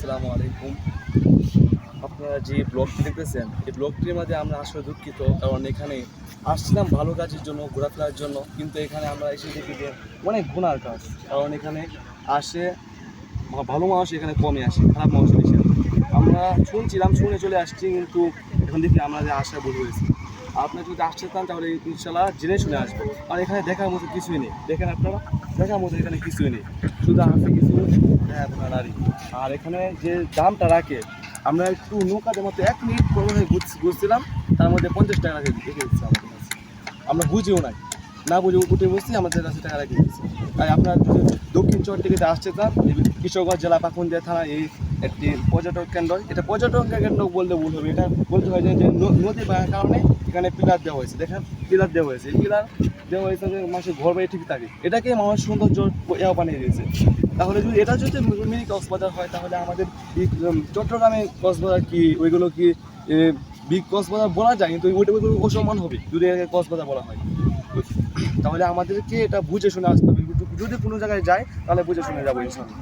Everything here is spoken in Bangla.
আসসালামু আলাইকুম। আপনারা যে ব্লগটি দেখতেছেন এই ব্লগটির মাঝে আমরা আসলে দুঃখিত, কারণ এখানে আসছিলাম ভালো কাজের জন্য, ঘোরাফেরার জন্য, কিন্তু এখানে আমরা এসে দেখি যে অনেক গুনার কাজ। কারণ এখানে আসে ভালো মানুষ, এখানে কমই আসে, খারাপ মানুষ বেশি আসে। আমরা শুনছিলাম, শুনে চলে আসছি, কিন্তু এখন দেখি আমরা যে আশা ভুল হয়েছি। আপনারা যদি আসতে চান তাহলে ইনশাল্লাহ জেনে শুনে আসবেন। আর এখানে দেখার মতো কিছুই নেই, দেখেন আপনারা, দেখার মতো এখানে কিছুই নেই, শুধু আছে কিছু নারী। আর এখানে যে দামটা রাখে, আমরা একটু নৌকাদের মতো 1 মিনিট পর ঘুরছিলাম, তার মধ্যে 50 টাকা রেখে দিচ্ছে আমাদের কাছে। আমরা বুঝিও নাই, না বুঝে উঠে বসছি, আমাদের কাছে টাকা রেখে দিচ্ছে। তাই আপনার যদি দক্ষিণ চট্টগ্রামে আসতে চান, কিশোরগঞ্জ জেলা পাকুন্দিয়া থানা এই একটি পর্যটক কেন্দ্র। এটা পর্যটক কেন্দ্র বলতে ভুল হবে, এটা বলতে হয় যে নদী বাঁধার কারণে এখানে পিলার দেওয়া হয়েছে। দেখেন পিলার দেওয়া হয়েছে, এই পিলার দেওয়া হয়েছে যে মানুষের ঘর বাড়ি ঠিক থাকে, এটাকে মানুষ সৌন্দর্য বানিয়ে দিয়েছে। তাহলে যদি এটা যদি মিনি কক্সবাজার হয়, তাহলে আমাদের চট্টগ্রামে কক্সবাজার কি ওইগুলো কি বিগ কক্সবাজার বলা যায়, কিন্তু ওইগুলো অসম্মান হবে যদি এটাকে কক্সবাজার বলা হয়। তাহলে আমাদেরকে এটা বুঝে শুনে আসতে হবে, যদি কোনো জায়গায় যায় তাহলে বুঝে শুনে যাবো ইনশাল্লাহ।